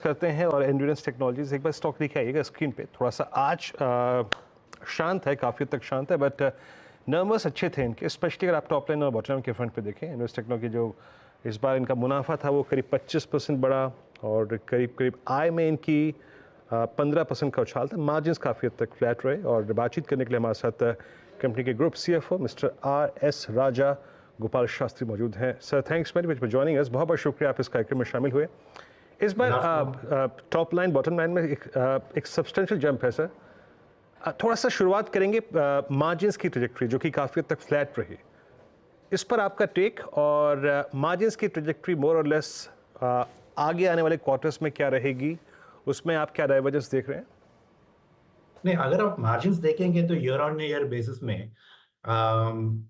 करते हैं और एंड्योरेंस टेक्नोलॉजीज एक बार स्टॉक दिखे आइएगा स्क्रीन पे। थोड़ा सा आज शांत है, काफ़ी हद तक शांत है, बट नंबर्स अच्छे थे इनके, स्पेशली अगर आप टॉप लाइन और बॉटम लाइन के फ्रंट पे देखें। एंड्योरेंस टेक्नोलॉजी जो इस बार इनका मुनाफा था वो करीब 25% बढ़ा और करीब करीब आय में इनकी 15% का उछाल था। मार्जिन काफ़ी हद तक फ्लैट रहे और बातचीत करने के लिए हमारे साथ कंपनी के ग्रुप CFO मिस्टर RS राजा गोपाल शास्त्री मौजूद हैं। Sir, thanks very much for joining us. बहुत बहुत शुक्रिया आप इस कार्यक्रम में शामिल हुए। इस बार टॉप लाइन बॉटम लाइन में एक सब्सटेंशियल जंप है सर। थोड़ा सा शुरुआत करेंगे मार्जिन्स की ट्रेजेक्ट्री जो कि काफ़ी हद तक फ्लैट रही, इस पर आपका टेक, और मार्जिन्स की ट्रेजेक्ट्री मोर और लेस आगे आने वाले क्वार्टर्स में क्या रहेगी, उसमें आप क्या डाइवर्जेंस देख रहे हैं? नहीं, अगर आप मार्जिन्स देखेंगे तो ईयर ऑन ईयर बेसिस में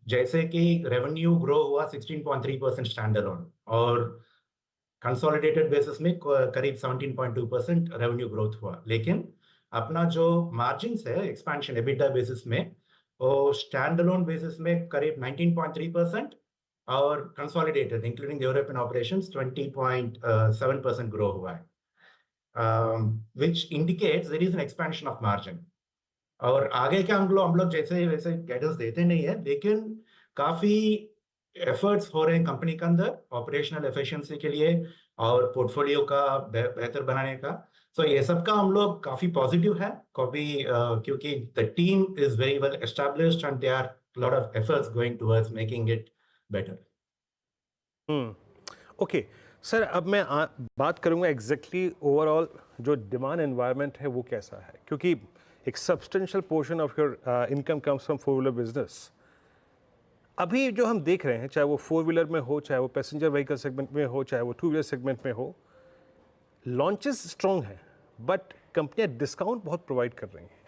जैसे कि रेवेन्यू ग्रो हुआ 16.3% स्टैंड अलोन और कंसोलिडेटेड बेसिस में करीब 17.2% रेवेन्यू ग्रोथ हुआ। लेकिन अपना जो मार्जिन्स है एक्सपेंशन एबिटा बेसिस में वो स्टैंड अलोन बेसिस में करीब 19.3% और consolidated including European operations 20.7% grow हुआ है, which indicates there is an expansion of margin। और आगे क्या हम लोग जैसे वैसे गाइडेंस देते नहीं है, लेकिन काफी एफर्ट्स हो रहे हैं कंपनी के अंदर ऑपरेशनल एफिशिएंसी के लिए और पोर्टफोलियो का बेहतर बनाने का। सो ये सब का हम लोग काफी पॉजिटिव है कभी, क्योंकि the team is very well established and they are lot of efforts going towards making it better. Okay sir, अब मैं बात करूंगा एग्जैक्टली ओवरऑल जो डिमांड एनवायरनमेंट है वो कैसा है, क्योंकि एक substantial portion of your income comes from four wheeler business. अभी जो हम देख रहे हैं, चाहे वो फोर व्हीलर में हो, चाहे वो पैसेंजर व्हीकल सेगमेंट में हो, चाहे वो टू व्हीलर सेगमेंट में हो, लॉन्चेस स्ट्रॉन्ग हैं बट कंपनियां डिस्काउंट बहुत प्रोवाइड कर रही हैं।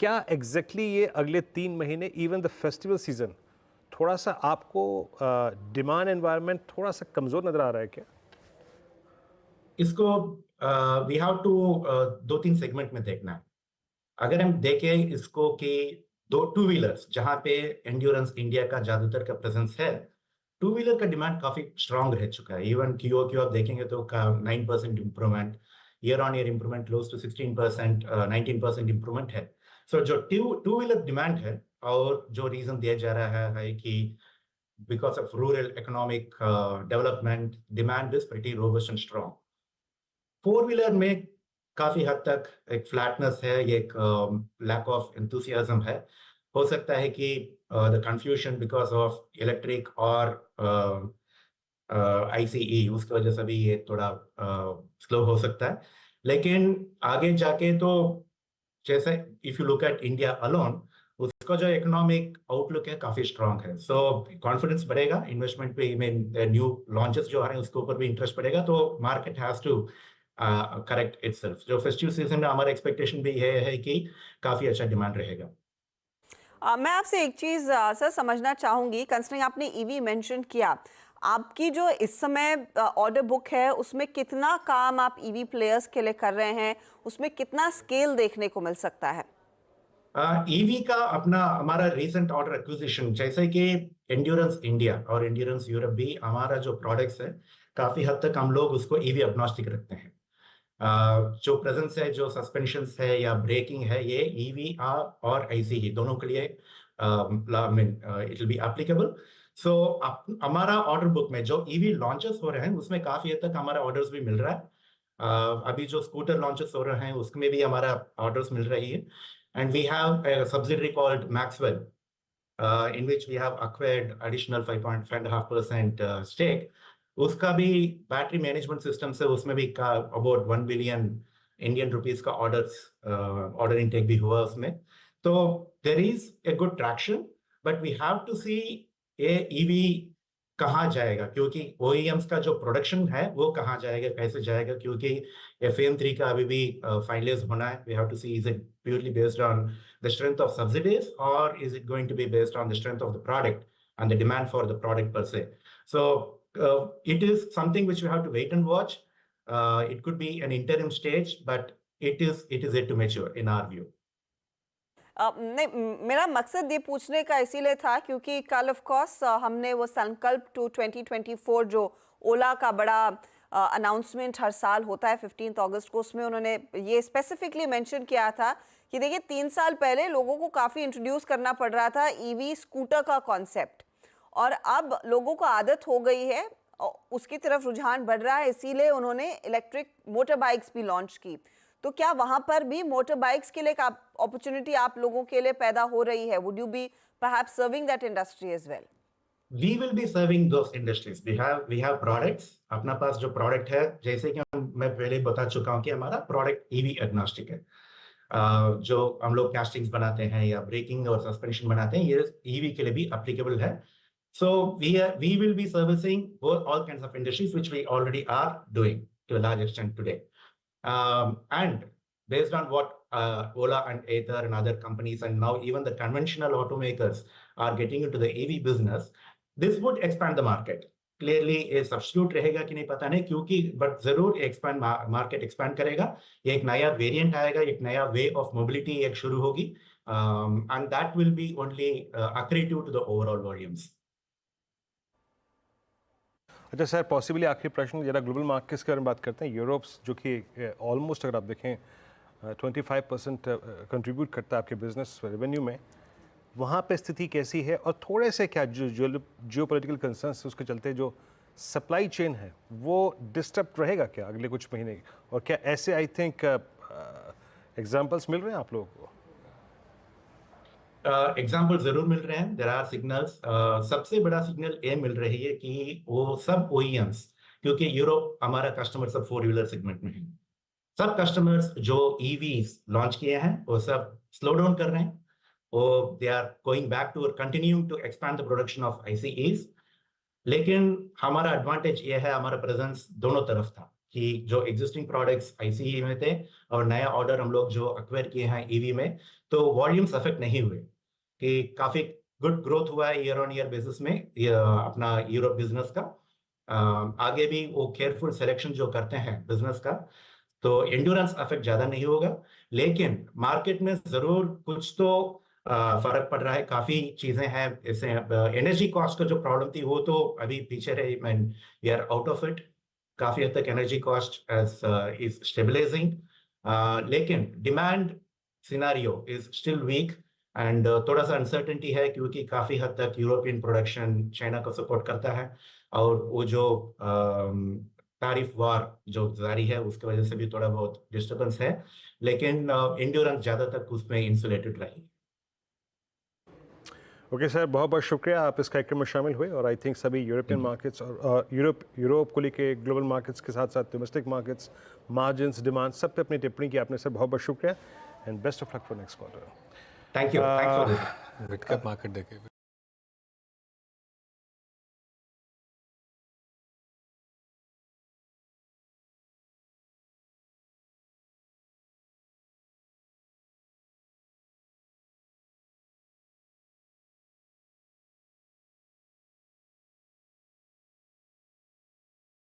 क्या एग्जैक्टली ये अगले 3 महीने, इवन द फेस्टिवल सीजन, थोड़ा सा आपको डिमांड एनवायरनमेंट थोड़ा सा कमज़ोर नज़र आ रहा है क्या? इसको वी हैव टू दो तीन सेगमेंट में देखना है। अगर हम देखें इसको कि दो टू व्हीलर्स जहां पे एंड्योरेंस इंडिया का ज्यादातर का प्रेजेंस है, टू व्हीलर का डिमांड काफी स्ट्रांग रह चुका है। इवन क्यू आप देखेंगे तो 9% improvement, year on year improvement close to 16%, 19% improvement है। सो जो टू व्हीलर डिमांड है, और जो रीजन दिया जा रहा है कि because of rural economic development demand is pretty robust and strong. Four wheeler में काफी हद तक एक फ्लैटनेस है, ये एक लैक ऑफ एंथुसियाज्म है। हो सकता है कि the confusion because of electric और ICE उसकी वजह से भी ये थोड़ा स्लो हो सकता है। लेकिन आगे जाके तो जैसे if you look at India alone, उसका जो इकोनॉमिक आउटलुक है काफी स्ट्रांग है। सो कॉन्फिडेंस बढ़ेगा इन्वेस्टमेंट पे, न्यू लॉन्चेस जो आ रहे हैं उसके ऊपर भी इंटरेस्ट बढ़ेगा, तो market has to correct itself. जो फेस्टिव सीजन में हमारा एक्सपेक्टेशन भी ये है कि काफी अच्छा डिमांड रहेगा। मैं आपसे एक चीज़ सर समझना चाहूँगी, कंसिडरिंग आपने ईवी मेंशन किया, आपकी जो इस समय ऑर्डर बुक है उसमें कितना काम आप ईवी प्लेयर्स के लिए कर रहे हैं, उसमें कितना स्केल देखने को मिल सकता है? ईवी का अपना हमारा रिसेंट ऑर्डर एक्विजिशन, जैसे कि एंड्योरेंस इंडिया और एंड्योरेंस यूरोप भी हमारा जो प्रोडक्ट्स है काफी हद तक हम लोग उसको ईवी अग्नोस्टिक रखते हैं। जो प्रेजेंस है, जो सस्पेंशन है या ब्रेकिंग है, ये ईवी और ICE दोनों के लिए इट विल बी एप्लीकेबल। सो हमारा ऑर्डर बुक में जो ईवी लॉन्चेस हो रहे हैं उसमें काफी हद तक हमारा ऑर्डर्स भी मिल रहा है। अभी जो स्कूटर लॉन्चेस हो रहे हैं उसमें भी हमारा ऑर्डर्स मिल रही है। And we have a subsidiary called Maxwell, in which we have acquired additional 5.5% stake। उसका भी बैटरी मैनेजमेंट सिस्टम से उसमें भी का अबाउट 1 बिलियन इंडियन रुपीस का ऑर्डर इनटेक भी हुआ उसमें। तो there is a good traction, but we have to see a EV कहाँ जाएगा, क्योंकि OEMs का जो प्रोडक्शन है वो कहाँ जाएगा, कैसे जाएगा, क्योंकि FAM3 का अभी भी फाइनलाइज होना है। We have to see is it purely based on the strength of subsidies, or is it going to be based on the strength of the product and the demand for the product per se? So it is something which we have to wait and watch। It could be an interim stage, but it is yet to mature in our view। नहीं, मेरा मकसद ये पूछने का इसीलिए था क्योंकि कल ऑफ कोर्स हमने वो संकल्प टू 2024 जो ओला का बड़ा अनाउंसमेंट हर साल होता है 15 अगस्त को, उसमें उन्होंने ये स्पेसिफिकली मेंशन किया था कि देखिए 3 साल पहले लोगों को काफ़ी इंट्रोड्यूस करना पड़ रहा था ईवी स्कूटर का कॉन्सेप्ट, और अब लोगों को आदत हो गई है, उसकी तरफ रुझान बढ़ रहा है, इसीलिए उन्होंने इलेक्ट्रिक मोटर बाइक्स भी लॉन्च की। तो क्या वहां पर भी मोटर बाइक्स के लिए एक अपॉर्चुनिटी आप लोगों के लिए पैदा हो रही है? Would you be perhaps serving that industry as well? We will be serving those industries. We have products. अपना पास जो प्रोडक्ट है, जैसे कि मैं पहले बता चुका हूँ कि हमारा प्रोडक्ट ईवी एग्नोस्टिक है। जो हम लोग कास्टिंग्स बनाते हैं या ब्रेकिंग और सस्पेंशन बनाते हैं, ये ईवी के लिए भी एप्लीकेबल है। So we will be servicing all kinds of industries, which we already are doing to a large extent today. And based on what Ola and Ather and other companies, and now even the conventional automakers are getting into the EV business, this would expand the market. Clearly, a substitute रहेगा कि नहीं पता नहीं, क्योंकि but जरूर expand market expand करेगा। ये एक नया variant आएगा, एक नया way of mobility एक शुरू होगी, and that will be only accretive to the overall volumes. अच्छा सर, पॉसिबली आखिरी प्रश्न, जरा ग्लोबल मार्केट्स के बारे में बात करते हैं। यूरोप जो कि ऑलमोस्ट अगर आप देखें 25% कंट्रीब्यूट करता है आपके बिजनेस रेवेन्यू में, वहाँ पे स्थिति कैसी है? और थोड़े से क्या जियो पोलिटिकल कंसर्न्स उसके चलते जो सप्लाई चेन है वो डिस्टर्ब रहेगा क्या अगले कुछ महीने? और क्या ऐसे आई थिंक एग्जाम्पल्स मिल रहे हैं आप लोगों को? एग्जाम्पल जरूर मिल रहे हैं। There are signals. सबसे बड़ा सिग्नल ये मिल रही है कि वो सब OEMs, क्योंकि यूरोप हमारा कस्टमर सब 4 व्हीलर सेगमेंट में है, सब कस्टमर्स जो EVs लॉन्च किए हैं वो सब स्लो डाउन कर रहे हैं, वो they are going back to continuing to expand the production of ICEs। लेकिन हमारा एडवांटेज ये है, हमारा प्रेजेंस दोनों तरफ था कि जो एग्जिस्टिंग प्रोडक्ट्स ICE में थे और नया ऑर्डर हम लोग जो एक्वायर किए हैं EV में, तो वॉल्यूम्स अफेक्ट नहीं हुए, कि काफी गुड ग्रोथ हुआ है ईयर ऑन ईयर बेसिस में अपना यूरोप बिजनेस का। आगे भी वो केयरफुल सिलेक्शन जो करते हैं बिजनेस का, तो एंड्योरेंस अफेक्ट ज्यादा नहीं होगा। लेकिन मार्केट में जरूर कुछ तो फर्क पड़ रहा है, काफी चीजें हैं। जैसे एनर्जी कॉस्ट का जो प्रॉब्लम थी वो तो अभी पीछे रही, we are out of it. काफी हद तक एनर्जी कॉस्ट इज स्टेबलाइजिंग, लेकिन demand scenario is still weak and थोड़ा सा अनसर्टेनिटी है, क्योंकि काफी हद तक यूरोपियन प्रोडक्शन चाइना को सपोर्ट करता है, और वो जो तारिफ वार जो जारी है उसकी वजह से भी थोड़ा बहुत डिस्टर्बेंस है, लेकिन एंड्योरेंस ज्यादा तक उसमें इंसुलेटेड रही। ओके सर, बहुत बहुत शुक्रिया, आप इस कार्यक्रम में शामिल हुए। और आई थिंक सभी यूरोपियन मार्केट्स और यूरोप को लेके ग्लोबल मार्केट्स के साथ साथ डोमेस्टिक मार्केट्स, मार्जिन्स, डिमांड, सब पे अपनी टिप्पणी की आपने सर, बहुत बहुत शुक्रिया and best of luck for next quarter. Thank you. Thanks for this. Mid cap market देखे